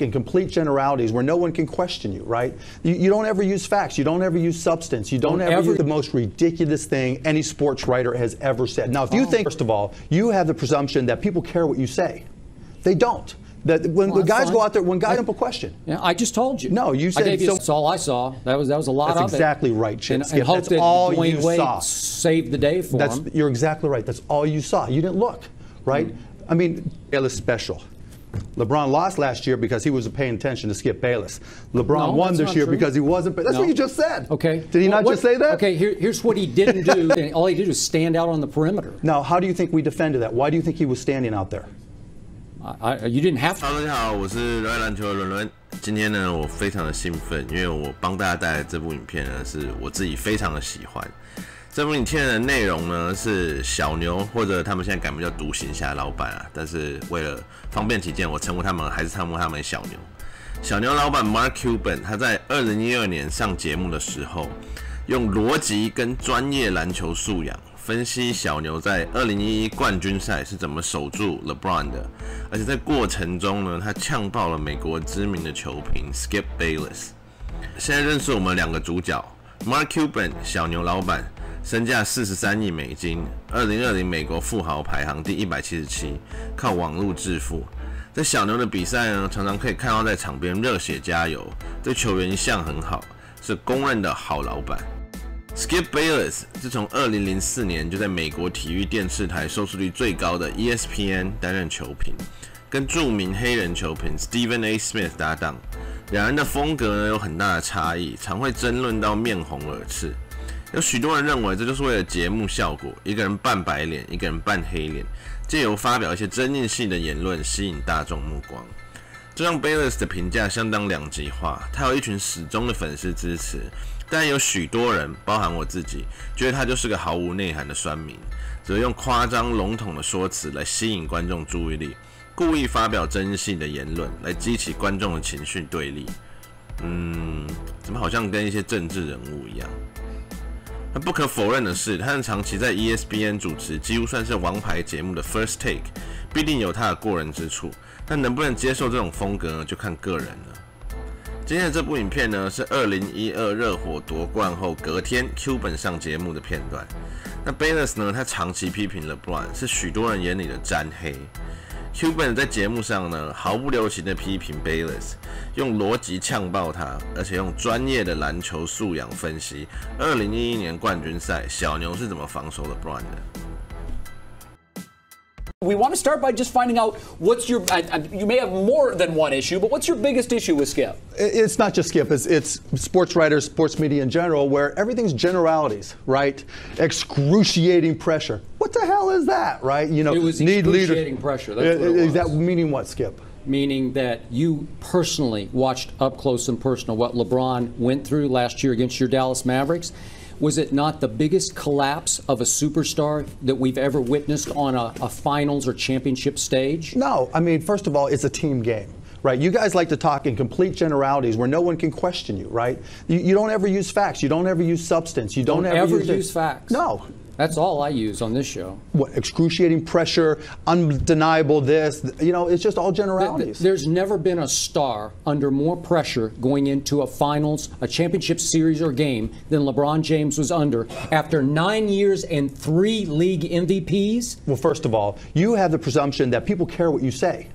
in complete generalities where no one can question you, right? You don't ever use facts. You don't ever use substance. You don't ever use the most ridiculous thing any sports writer has ever said. Now, if you think, first of all, you have the presumption that people care what you say. They don't. That when the guys go out there, when guys simple question. Yeah, I just told you. No, you said that's all I saw. That was a lot of it. That's exactly right, Chip. And hope that's that all Dwayne you Wade saw. Saved the day for him. You're exactly right. That's all you saw. You didn't look, right? I mean, Bayless special. LeBron lost last year because he wasn't paying attention to Skip Bayless. LeBron won this year because he wasn't. That's what you just said. Okay. Did he not just say that? Okay. Here's what he didn't do. All he did was stand out on the perimeter. Now, how do you think we defended that? Why do you think he was standing out there? You didn't have to. 大家好，我是热爱篮球的伦伦。今天呢，我非常的兴奋，因为我帮大家带来这部影片呢，是我自己非常的喜欢。这部影片的内容呢是小牛，或者他们现在改名叫独行侠老板啊，但是为了方便起见，我称呼他们还是称呼他们小牛。小牛老板 Mark Cuban 他在2012年上节目的时候，用逻辑跟专业篮球素养分析小牛在2011冠军赛是怎么守住 Lebron 的，而且在过程中呢，他呛爆了美国知名的球评 Skip Bayless。现在认识我们两个主角 Mark Cuban 小牛老板。身价43亿美金，2020美国富豪排行第177，靠网络致富。在小牛的比赛呢，常常可以看到在场边热血加油，对球员一向很好，是公认的好老板。Skip Bayless 自从2004年就在美国体育电视台收视率最高的 ESPN 担任球评，跟著名黑人球评 Stephen A. Smith 搭档，两人的风格呢有很大的差异，常会争论到面红耳赤。有许多人认为这就是为了节目效果，一个人扮白脸，一个人扮黑脸，借由发表一些争议性的言论吸引大众目光。这让 Bayless 的评价相当两极化，他有一群始终的粉丝支持，但有许多人，包含我自己，觉得他就是个毫无内涵的酸民，只会用夸张笼统的说辞来吸引观众注意力，故意发表争议性的言论来激起观众的情绪对立。怎么好像跟一些政治人物一样？那不可否认的是，他长期在 ESPN 主持几乎算是王牌节目的 First Take， 必定有他的过人之处。但能不能接受这种风格呢，就看个人了。今天的这部影片呢，是2012热火夺冠后隔天 Cuban 上节目的片段。那 Bayless 呢，他长期批评 Lebron， 是许多人眼里的沾黑。Cuban 在节目上呢，毫不留情地批评 Bayless， 用逻辑呛爆他，而且用专业的篮球素养分析2011年冠军赛小牛是怎么防守 Lebron 的。We want to start by just finding out what's your, you may have more than one issue, but what's your biggest issue with Skip? It's not just Skip, it's sports writers, sports media in general, where everything's generalities, right? Excruciating pressure. What the hell is that, right? You know, it was excruciating pressure. That's what it was. Is that meaning what, Skip? Meaning that you personally watched up close and personal what LeBron went through last year against your Dallas Mavericks. Was it not the biggest collapse of a superstar that we've ever witnessed on a finals or championship stage? No. I mean, first of all, it's a team game. Right, you guys like to talk in complete generalities where no one can question you, right? You don't ever use facts. You don't ever use substance. You don't ever use facts. No. That's all I use on this show. What, excruciating pressure, undeniable this, you know, it's just all generalities. There's never been a star under more pressure going into a finals, a championship series or game than LeBron James was under after 9 years and 3 league MVPs. Well, first of all, you have the presumption that people care what you say.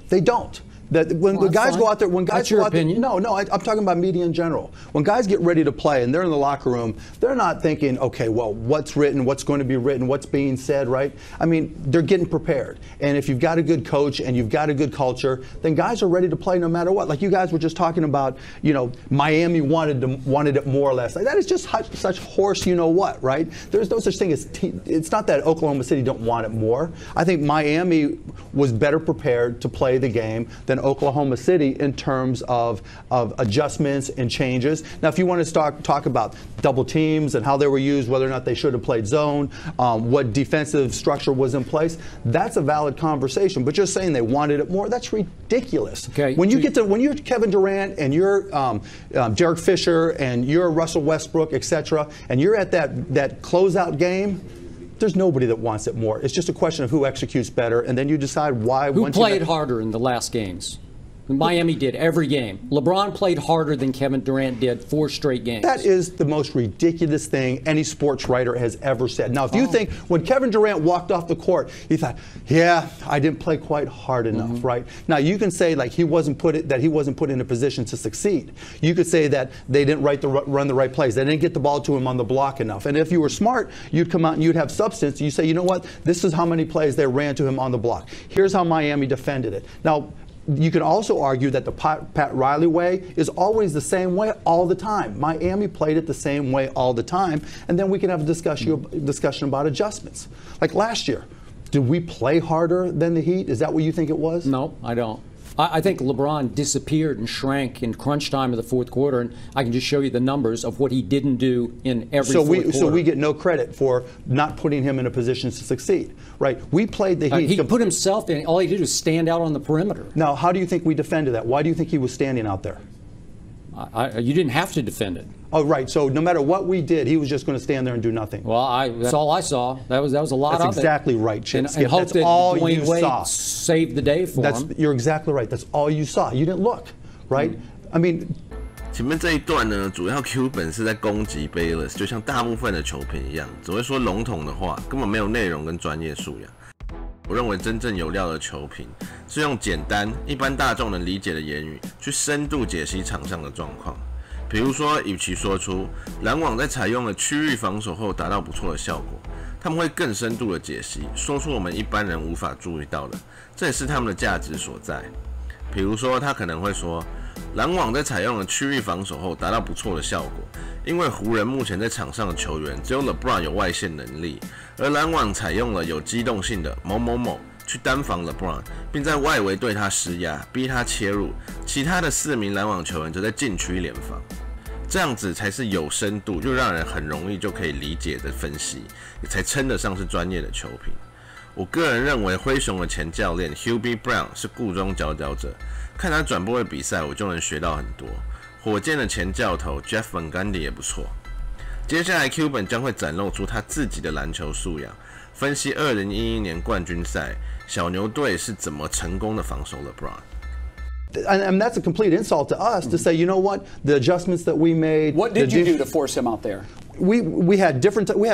They don't. That when the guys go out there, when guys go out there, no, I'm talking about media in general. When guys get ready to play and they're in the locker room, they're not thinking, okay, well, what's written, what's going to be written, what's being said, right? I mean, they're getting prepared. And if you've got a good coach and you've got a good culture, then guys are ready to play no matter what. Like you guys were just talking about, you know, Miami wanted it more or less. Like that is just such horse, you know what, right? There's no such thing as it's not that Oklahoma City don't want it more. I think Miami was better prepared to play the game than Oklahoma City in terms of adjustments and changes. Now, if you want to talk about double teams and how they were used, whether or not they should have played zone, what defensive structure was in place, that's a valid conversation. But just saying they wanted it more, that's ridiculous. Okay. When you're Kevin Durant and you're Derek Fisher and you're Russell Westbrook, etc., and you're at that closeout game, There's nobody that wants it more. It's just a question of who executes better, and then you decide why. Who played harder in the last games? Miami did every game. LeBron played harder than Kevin Durant did 4 straight games. That is the most ridiculous thing any sports writer has ever said. Now, if you think when Kevin Durant walked off the court, he thought, yeah, I didn't play quite hard enough, right? Now, you can say like he wasn't put in a position to succeed. You could say that they didn't run the right plays. They didn't get the ball to him on the block enough. And if you were smart, you'd come out and you'd have substance. You say, you know what? This is how many plays they ran to him on the block. Here's how Miami defended it. Now, you can also argue that the Pat Riley way is always the same way all the time. Miami played it the same way all the time, and then we can have a discussion about adjustments. Like last year, did we play harder than the Heat? Is that what you think it was? No, I don't. I think LeBron disappeared and shrank in crunch time of the fourth quarter, and I can just show you the numbers of what he didn't do in every fourth quarter. So we get no credit for not putting him in a position to succeed, right? We played the Heat. He put himself in. All he did was stand out on the perimeter. Now, how do you think we defended that? Why do you think he was standing out there? You didn't have to defend it. Oh, right. So no matter what we did, he was just going to stand there and do nothing. Well, that's all I saw. That was a lot of it. That's exactly right, Chip. And hope that's that all Dwayne you Wade saw. Saved the day for him. You're exactly right. That's all you saw. You didn't look, right? I mean. 前面这一段呢，主要 Cuban 是在攻击 Bayless， 就像大部分的球评一样，只会说笼统的话，根本没有内容跟专业素养。我认为真正有料的球评是用简单、一般大众能理解的言语，去深度解析场上的状况。比如说，与其说出篮网在采用了区域防守后达到不错的效果，他们会更深度的解析，说出我们一般人无法注意到的，这也是他们的价值所在。比如说，他可能会说，篮网在采用了区域防守后达到不错的效果，因为湖人目前在场上的球员只有 Lebron 有外线能力，而篮网采用了有机动性的某某某去单防 Lebron， 并在外围对他施压，逼他切入，其他的4名篮网球员则在禁区联防。这样子才是有深度，就让人很容易就可以理解的分析，也才称得上是专业的球评。我个人认为灰熊的前教练 Hubie Brown 是故中佼佼者，看他转播的比赛，我就能学到很多。火箭的前教头 Jeff Van Gundy 也不错。接下来 Cuban 将会展露出他自己的篮球素养，分析2011年冠军赛小牛队是怎么成功的防守 Lebron。And that's a complete insult to us to say, you know what, the adjustments that we made. What did you do to force him out there? We had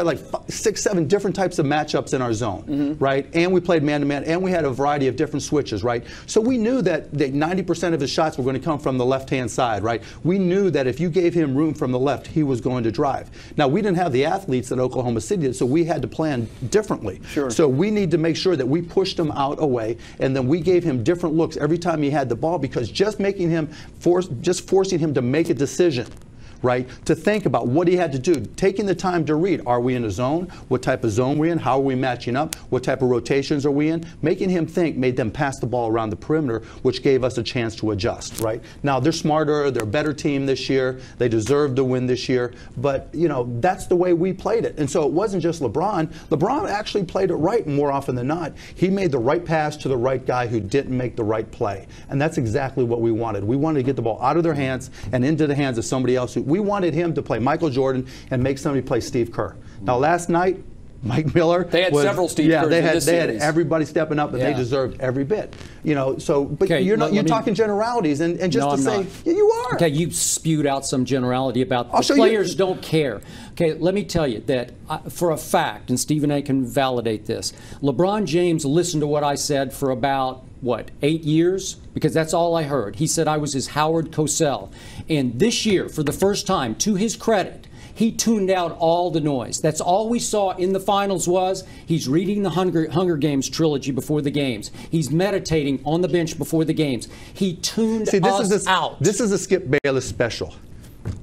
like 6, 7 different types of matchups in our zone, right? And we played man-to-man, and we had a variety of different switches, right? So we knew that 90% of his shots were going to come from the left-hand side, right? We knew that if you gave him room from the left, he was going to drive. Now, we didn't have the athletes that Oklahoma City did, so we had to plan differently. Sure. So we need to make sure that we pushed him out away, and then we gave him different looks every time he had the ball, because just forcing him to make a decision, right, to think about what he had to do, taking the time to read. Are we in a zone? What type of zone we're in? How are we matching up? What type of rotations are we in? Making him think made them pass the ball around the perimeter, which gave us a chance to adjust, right? Now, they're smarter. They're a better team this year. They deserve to win this year. But, you know, that's the way we played it. And so it wasn't just LeBron. LeBron actually played it right more often than not. He made the right pass to the right guy who didn't make the right play. And that's exactly what we wanted. We wanted to get the ball out of their hands and into the hands of somebody else. We wanted him to play Michael Jordan and make somebody play Steve Kerr. Now, last night, Mike Miller. They had several Steve Kerrs they in this had series. Everybody stepping up, and they deserved every bit. You know, so but you're talking generalities, and just to say you are. Okay, you spewed out some generality about the players don't care. Okay, let me tell you that for a fact, and Stephen A. can validate this. LeBron James listened to what I said for about, 8 years? Because that's all I heard. He said I was his Howard Cosell. And this year, for the first time, to his credit, he tuned out all the noise. That's all we saw in the finals was he's reading the Hunger Games trilogy before the games. He's meditating on the bench before the games. He tuned us out. This is a Skip Bayless special.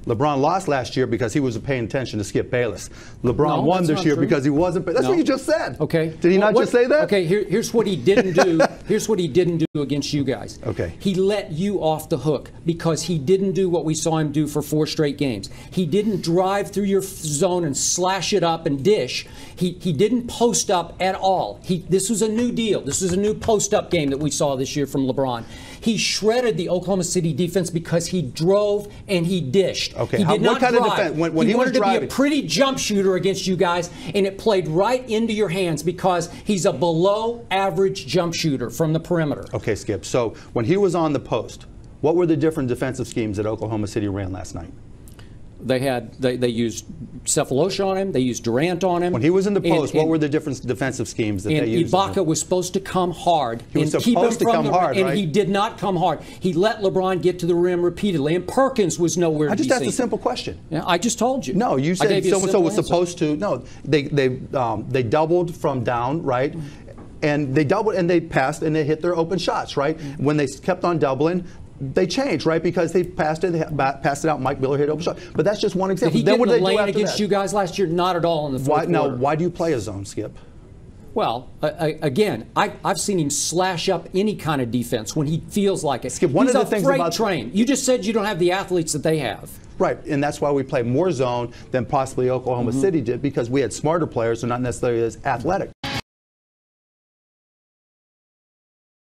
LeBron lost last year because he wasn't paying attention to Skip Bayless. LeBron won this year because he wasn't. That's what you just said. Okay. Did he not just say that? Okay. Here's what he didn't do. Here's what he didn't do against you guys. Okay. He let you off the hook because he didn't do what we saw him do for 4 straight games. He didn't drive through your zone and slash it up and dish. He didn't post up at all. This was a new deal. This was a new post up game that we saw this year from LeBron. He shredded the Oklahoma City defense because he drove and he dished. Okay, he did not what kind drive. of defense? When he was wanted to driving, be a pretty jump shooter against you guys, and it played right into your hands because he's a below-average jump shooter from the perimeter. Okay, Skip. So when he was on the post, what were the different defensive schemes that Oklahoma City ran last night? They used Cephalosha on him. They used Durant on him. When he was in the post, what were the different defensive schemes that they used? Ibaka was supposed to come hard. He was supposed to come hard, right? And he did not come hard. He let LeBron get to the rim repeatedly, and Perkins was nowhere to be seen. I just asked a simple question. Yeah, I just told you. No, you said so-and-so was answer. supposed to. No, they doubled from down, right? And they doubled and they passed and they hit their open shots, right? When they kept on doubling, they changed, right? Because they passed it out. Mike Miller hit open shot, but that's just one example. Did he then get what in the did they do lane after against that? you guys last year? Not at all in the fourth quarter. Now, why do you play a zone, Skip? Well, again, I've seen him slash up any kind of defense when he feels like it. Skip, one He's of the things freight about train. You just said you don't have the athletes that they have. Right, and that's why we play more zone than possibly Oklahoma City did, because we had smarter players who are not necessarily as athletic.